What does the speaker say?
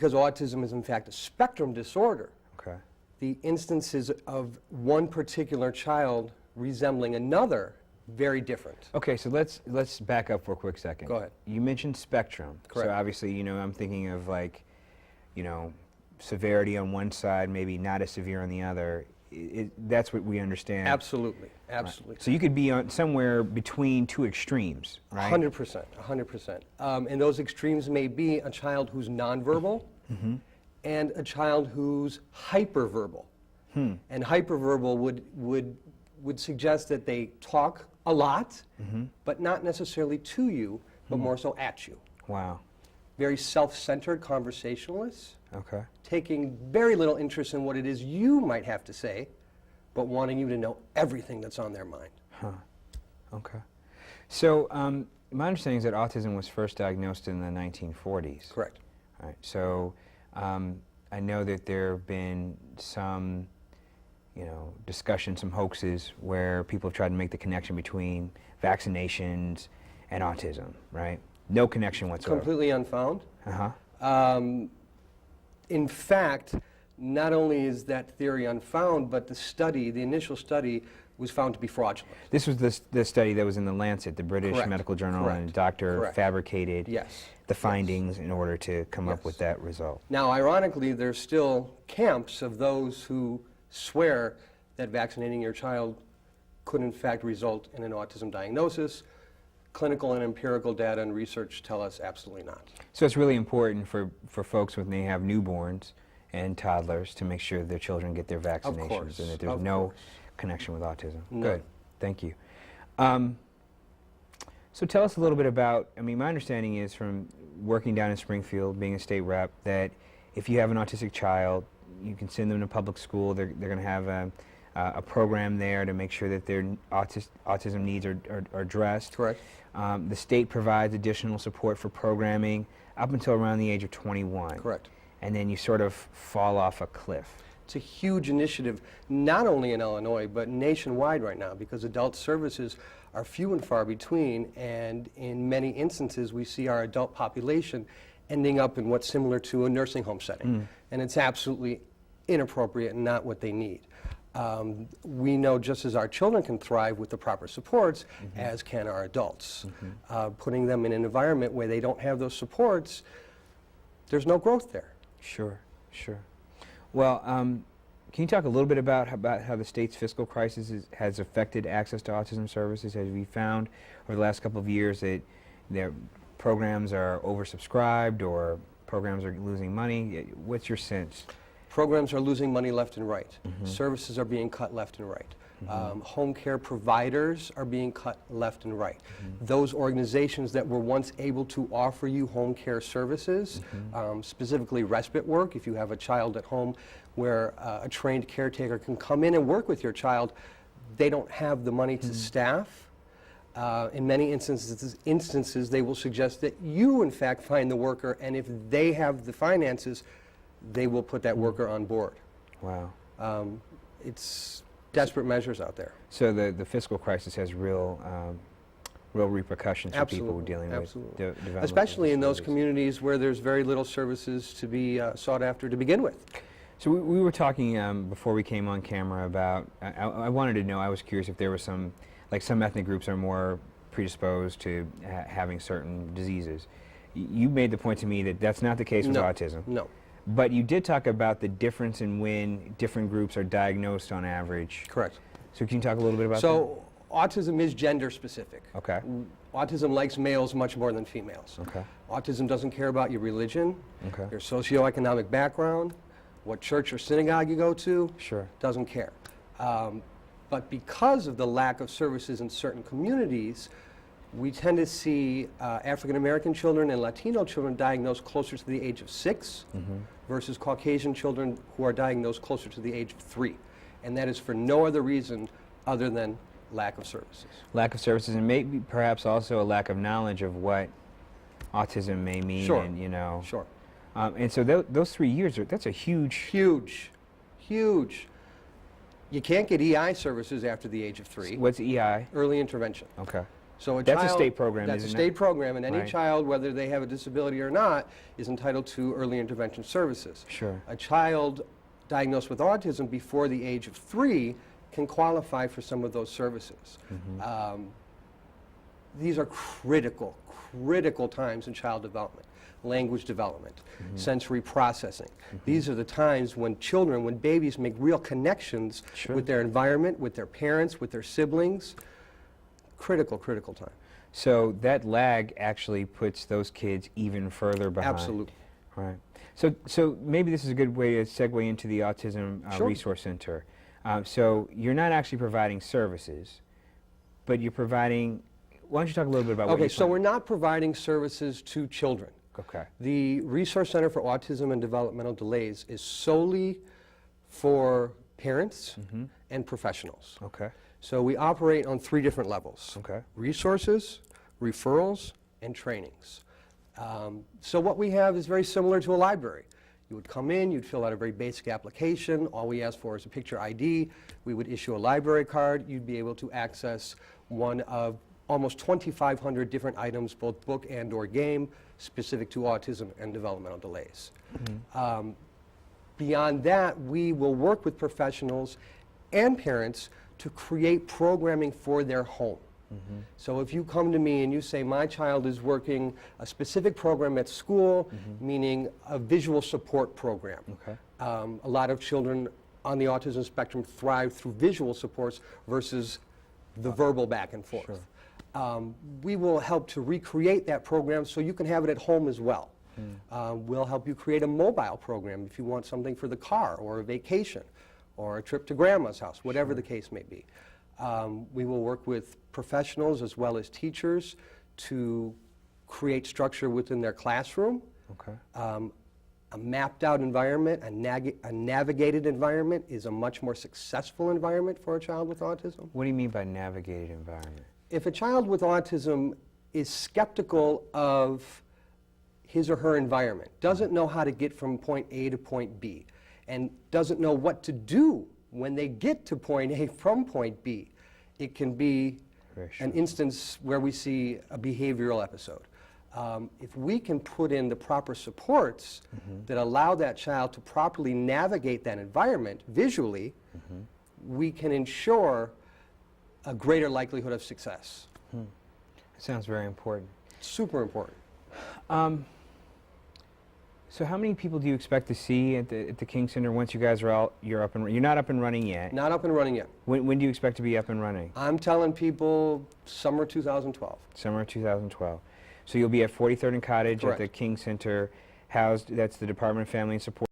because autism is in fact a spectrum disorder, Okay. the instances of one particular child resembling another very different. Okay, so let's back up for a quick second. Go ahead. You mentioned spectrum. Correct. So obviously, you know, I'm thinking of like, you know, severity on one side, maybe not as severe on the other. That's what we understand. Absolutely, absolutely. Right. So you could be on somewhere between two extremes, right? 100%, 100%. And those extremes may be a child who's nonverbal and a child who's hyperverbal. And hyperverbal would suggest that they talk a lot, but not necessarily to you, but more so at you. Wow. Very self-centered conversationalists, Okay. taking very little interest in what it is you might have to say, but wanting you to know everything that's on their mind. Huh. Okay. So my understanding is that autism was first diagnosed in the 1940s. Correct. All right. So I know that there have been some, you know, discussion, some hoaxes where people have tried to make the connection between vaccinations and autism, right? No connection whatsoever. Completely unfound. Uh-huh. In fact, not only is that theory unfound, but the study, the initial study, was found to be fraudulent. This was the study that was in the Lancet, the British Correct. medical journal, Correct. and the doctor Correct. fabricated Yes. the findings in order to come up Yes. with that result. Now, ironically, there's still camps of those who swear that vaccinating your child could in fact result in an autism diagnosis. Clinical and empirical data and research tell us absolutely not. So it's really important for folks when they have newborns and toddlers to make sure their children get their vaccinations course, and that there's of no course. connection with autism. No. Good. Thank you. So tell us a little bit about, I mean, my understanding is from working down in Springfield, being a state rep, that if you have an autistic child, you can send them to public school. They're going to have a program there to make sure that their autism needs are addressed. Correct. The state provides additional support for programming up until around the age of 21. Correct. And then you sort of fall off a cliff. It's a huge initiative, not only in Illinois, but nationwide right now, because adult services are few and far between, and in many instances we see our adult population ending up in what's similar to a nursing home setting. And it's absolutely inappropriate and not what they need. We know just as our children can thrive with the proper supports, as can our adults. Putting them in an environment where they don't have those supports, there's no growth there. Sure, sure. Well, can you talk a little bit about how the state's fiscal crisis has affected access to autism services? Have we found over the last couple of years that their programs are oversubscribed or programs are losing money? What's your sense? Programs are losing money left and right. Services are being cut left and right. Home care providers are being cut left and right. Those organizations that were once able to offer you home care services, specifically respite work, if you have a child at home where a trained caretaker can come in and work with your child, they don't have the money to staff. In many instances, they will suggest that you, in fact, find the worker, and if they have the finances, they will put that worker on board. Wow. It's desperate measures out there. So the fiscal crisis has real repercussions for people dealing with developmental Especially in those disabilities. communities where there's very little services to be sought after to begin with. So we were talking before we came on camera about, I wanted to know, I was curious if there was some ethnic groups are more predisposed to having certain diseases. You made the point to me that that's not the case with autism. No. But you did talk about the difference in when different groups are diagnosed on average. Correct. So can you talk a little bit about that? So autism is gender specific. Okay. Autism likes males much more than females. Okay. Autism doesn't care about your religion, Okay. your socioeconomic background, what church or synagogue you go to. Sure. Doesn't care. But because of the lack of services in certain communities, we tend to see African American children and Latino children diagnosed closer to the age of 6 versus Caucasian children who are diagnosed closer to the age of 3. And that is for no other reason other than lack of services. Lack of services, and maybe perhaps also a lack of knowledge of what autism may mean. Sure. And, you know. Sure. And so those 3 years, that's a huge... Huge. Huge. You can't get EI services after the age of 3. What's EI? Early intervention. Okay. So a That's child, a state program, that's a isn't state it? program, and any Right. child, whether they have a disability or not, is entitled to early intervention services. Sure. A child diagnosed with autism before the age of 3 can qualify for some of those services. These are critical times in child development. Language development, sensory processing. These are the times when children, when babies make real connections Sure. with their environment, with their parents, with their siblings. Critical time. So that lag actually puts those kids even further behind. Absolutely. Right. So maybe this is a good way to segue into the Autism Sure. Resource Center. So you're not actually providing services, but you're providing. Why don't you talk a little bit about what Okay, you're so we're not providing services to children. Okay. The Resource Center for Autism and Developmental Delays is solely for parents and professionals. Okay. So we operate on 3 different levels. Okay. Resources, referrals, and trainings. So what we have is very similar to a library. You would come in, you'd fill out a very basic application. All we ask for is a picture ID. We would issue a library card. You'd be able to access one of almost 2,500 different items, both book and or game, specific to autism and developmental delays. Beyond that, we will work with professionals and parents to create programming for their home. So if you come to me and you say, my child is working a specific program at school, meaning a visual support program. Okay. A lot of children on the autism spectrum thrive through visual supports versus the verbal back and forth. Sure. We will help to recreate that program so you can have it at home as well. We'll help you create a mobile program if you want something for the car or a vacation or a trip to grandma's house, whatever the case may be. We will work with professionals as well as teachers to create structure within their classroom. Okay. A mapped out environment, a navigated environment is a much more successful environment for a child with autism. What do you mean by navigated environment? If a child with autism is skeptical of his or her environment, doesn't know how to get from point A to point B, and doesn't know what to do when they get to point A from point B, it can be an instance where we see a behavioral episode. If we can put in the proper supports that allow that child to properly navigate that environment visually, we can ensure a greater likelihood of success. That sounds very important. Super important. So how many people do you expect to see at the King Center once you guys are you're not up and running yet? Not up and running yet. When do you expect to be up and running? I'm telling people summer 2012. Summer 2012. So you'll be at 43rd and Cottage Correct. at the King Center, housed, that's the Department of Family and Support.